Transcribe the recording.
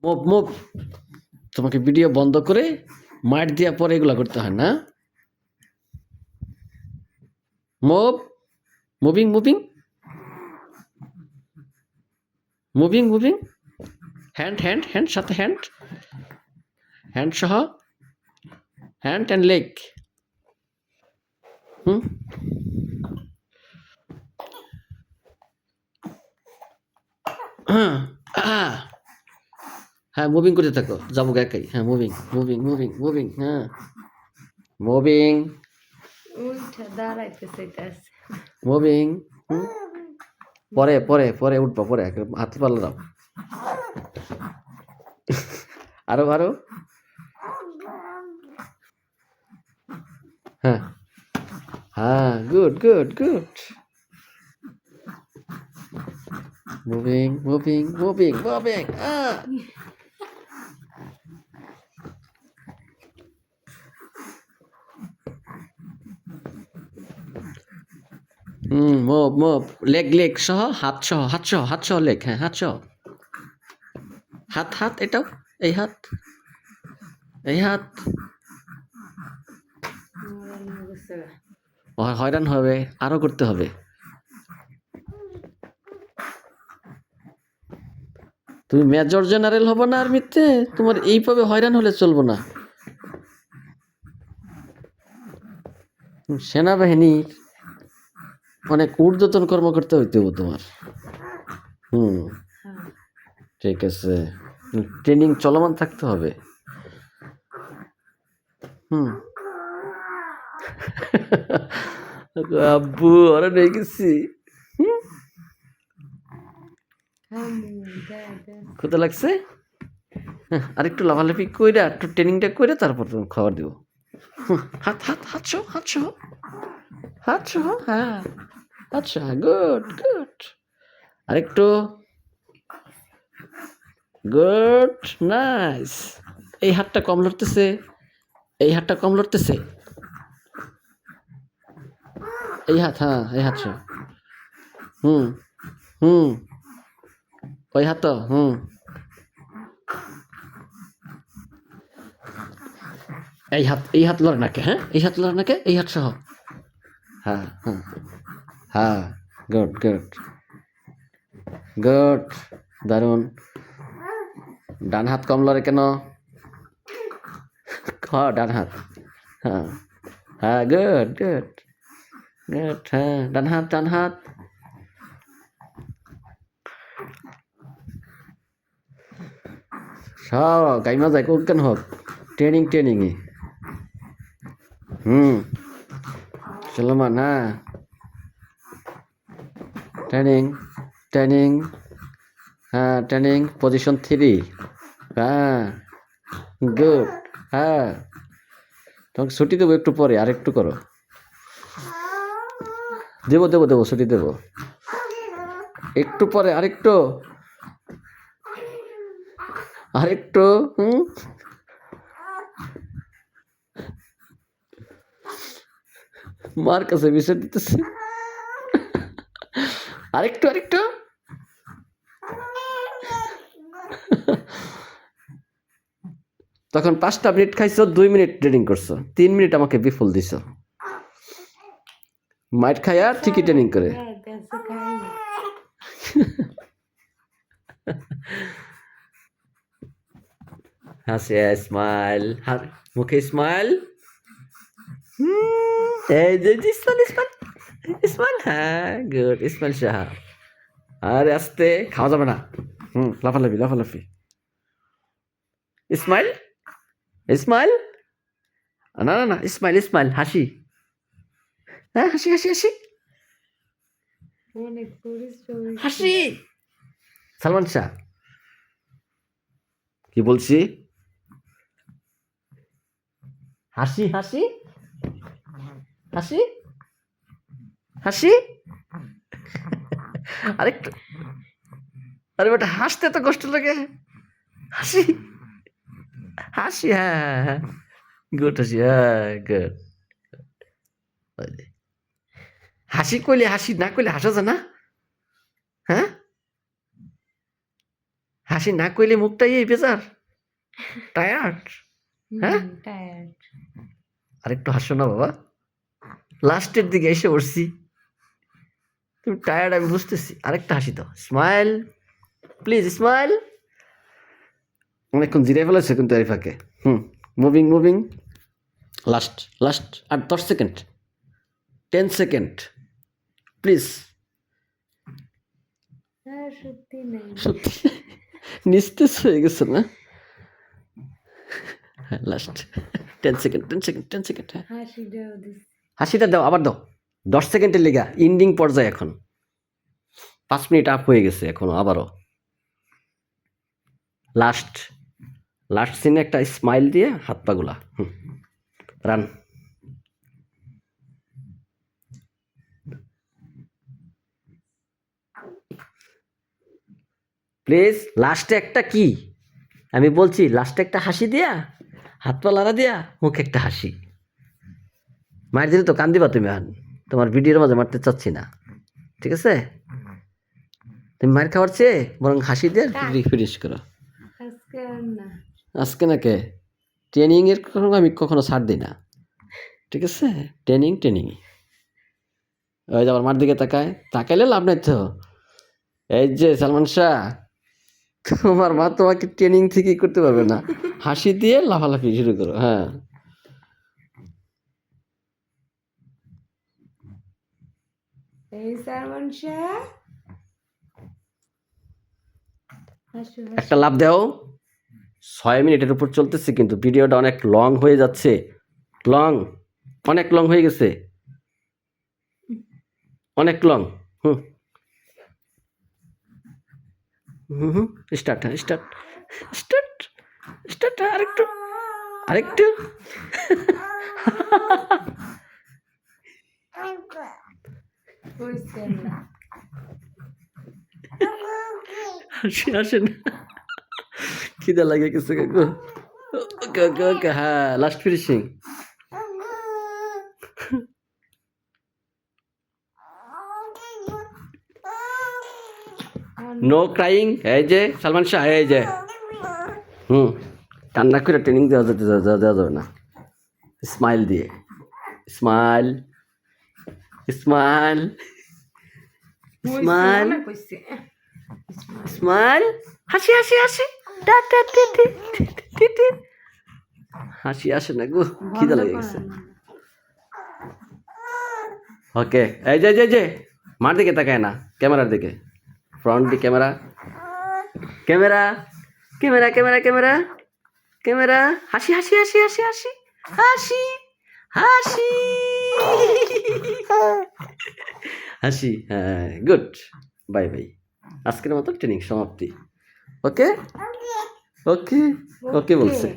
Move move. তোমাকে video বন্ধ করে মার দিয়া পরে এগুলা করতে হয় না? Move, moving moving moving moving. Hand hand hand, সাথে হ্যান্ড, হ্যান্ড সহ, হ্যান্ড অ্যান্ড লেগ। হুম, হ্যাঁ মুভিং করতে থাকো, যাবো একাই। হ্যাঁ মুভিং মুভিং মুভিং মুভিং, হ্যাঁ মুভিং উঠে দাঁড়াইতে চাইতেছে। মুভিং। পরে পরে পরে উঠবো, পরে হাত পাল্লা দাও। আরো আরো, হ্যাঁ হ্যাঁ, good good good. Moving moving moving moving. Move move, leg leg সহ, হাত সহ, হাত সহ, হাত সহ লেগ, হ্যাঁ হাত সহ, হাত হাত, এটাও এই হাত, এই হাত। হয়রান হবে, আরো করতে হবে। তুমি মেজর জেনারেল হবো না আর্মিতে, তোমার এইভাবে হয়রান হলে চলবো না। সেনাবাহিনীর অনেক ঊর্ধ্বতন কর্মকর্তা হইতে হবে তোমার। ঠিক আছে, ট্রেনিং চলমান থাকতে হবে। আব্বু ওরা নিয়ে গেছি। ক্ষুধা লাগছে, আরেকটু লাফালাফি কইরা, একটু ট্রেনিংটা করে তারপর তুমি খাবার দিব। হাত হাত হাত সহ, হাত সহ, হাত সহ, হ্যাঁ আচ্ছা, গুড গুড। আরেকটু, গুড, নাইস। এই হাতটা কম লড়তেছে, এই হাতটা কম লড়তেছে, এই হাত, হ্যাঁ এই হাত সহ, হুম হুম, ওই হাত তো, এই হাত, এই হাত লড়ে নাকে, হ্যাঁ এই হাত লড়ে নাকে, এই হাত সহ, হ্যাঁ হ্যাঁ হ্যাঁ, গুড গুড গুড, দারুণ। ডান হাত কম লড়ে কেন? ডান হাত, হ্যাঁ হ্যাঁ, গুড গুড গুড, হ্যাঁ ডান হাত, ডান হাত। সব গাইমা যায় কোন কেন হোক, ট্রেনিং ট্রেনিংয়ে। সুলেমান, হ্যাঁ ট্রেনিং ট্রেনিং, হ্যাঁ ট্রেনিং, পজিশন 3, হ্যাঁ গুড, হ্যাঁ তোমাকে ছুটি দেবো একটু পরে, আর একটু করো। দেবো দেবো দেবো, ছুটি দেবো একটু পরে, আরেকটু আরেকটু, মার কাছে বিষয় দিতেছে। আরেকটু আরেকটু, তখন 5টা মিনিট খাইছো, 2 মিনিট ট্রেনিং করছো, 3 মিনিট আমাকে বিফল দিছো। মাইট খাই আর ঠিকই ট্রেনিং করে। হাসি, স্মাইল, মুখে স্মাইল, এই যে স্মাইল স্মাইল স্মাইল, হ্যাঁ গুড, স্মাইল শাহ। আরে আস্তে, খাওয়া যাবে না। লাফালাফি লাফালাফি, স্মাইল স্মাইল, না না না, স্মাইল স্মাইল, হাসি, হ্যাঁ হাসি হাসি হাসি হাসি। সালমান শাহ, কি বলছি? হাসি হাসি হাসি হাসি, আরেকটু, আরে বেটা হাসতে তো কষ্ট লাগে, হাসি হাসি, হ্যাঁ হ্যাঁ হ্যাঁ, গুড হাসি, হ্যাঁ গুড। হাসি কইলে হাসি, না কইলে হাসা যায় না, হ্যাঁ হাসি না কইলে মুখটাই এই বেজার, টায়ার্ড। হ্যাঁ? টায়ার্ড। আরেকটু হাসো না বাবা, লাস্টের দিকে এসে পড়ছি, তুমি টায়ার্ড আমি বুঝতেছি, আরেকটা হাসি দাও, স্মাইল প্লিজ স্মাইল। অনেকক্ষণ জিরে ফেলেছে কিন্তু এই ফাঁকে। মুভিং মুভিং, লাস্ট লাস্ট আর 10 সেকেন্ড, 10 সেকেন্ড প্লিজ। আর সত্যি নেই। সত্যি নিস্তেজ হয়ে গেছে না? হ্যাঁ লাস্ট 10 সেকেন্ড 10 সেকেন্ড 10 সেকেন্ড। হ্যাঁ হাসিটাও দিস। হাসিটা দাও, আবার দাও, 10 সেকেন্ডের লেগা, ইন্ডিং পর্যায়ে এখন 5 মিনিট আপ হয়ে গেছে এখনো, আবারও লাস্ট লাস্ট সিনে একটা স্মাইল দিয়ে হাত পাগুলা রান। প্লিজ লাস্টে একটা কি আমি বলছি, লাস্টে একটা হাসি দিয়া, হাত পা লাড়া দিয়া, মুখে একটা হাসি। মায়ের দিলে তো কান দিবা তুমি, আর তোমার ভিডিওর মাঝে মারতে চাচ্ছি না, ঠিক আছে? তুমি মায়ের খাওয়ার চেয়ে বরং হাসি দিয়ে ফিনিশ করো। আজকে আর না। আজকে না কে ট্রেনিংয়ের আমি কখনো ছাড় দিই না, ঠিক আছে? ট্রেনিং ট্রেনিংই। ওই যে আমার মার দিকে তাকায়, তাকাইলে লাভ নাই তো। এই যে সালমান শাহ, তোমার মা তোমাকে ট্রেনিং থেকেই করতে পারবে না, হাসি দিয়ে লাফালাফি শুরু করো। হ্যাঁ এই সালমান শাহ, হাসো একটা লাভ দাও। 6 মিনিটের উপর চলতেছে কিন্তু ভিডিওটা অনেক লং হয়ে যাচ্ছে, লং, অনেক লং হয়ে গেছে, অনেক লং। স্টার্ট, হ্যাঁ স্টার্ট স্টার্ট স্টার্ট, আরেকটু আরেকটু। হইছে না। হাসি আসে না, খিদা লাগে কিছু কাকু। ওকে ওকে ওকে, হ্যাঁ লাস্ট ফিনিশিং। No crying. এই যে সালমান শাহ, এই যে কান্না করে ট্রেনিং দেওয়া দেওয়া যাবে না। স্মাইল দিয়ে, স্মাইল স্মাইল স্মাইল অনেক হইছে। স্মাইল, হাসি হাসি হাসি, টা টা টি টি টি টি। হাসি আসে না গো, খিদা লেগে গেছে। ওকে, এই যে যে যে মার দিকে তাকায় না, ক্যামেরার দিকে, front the camera, camera camera camera camera camera, হাসি হাসি হাসি হাসি হাসি হাসি হাসি হাসি। হ্যাঁ গুড, বাই বাই। আজকের মতো ট্রেনিং সমাপ্তি। ওকে ওকে ওকে বলছে।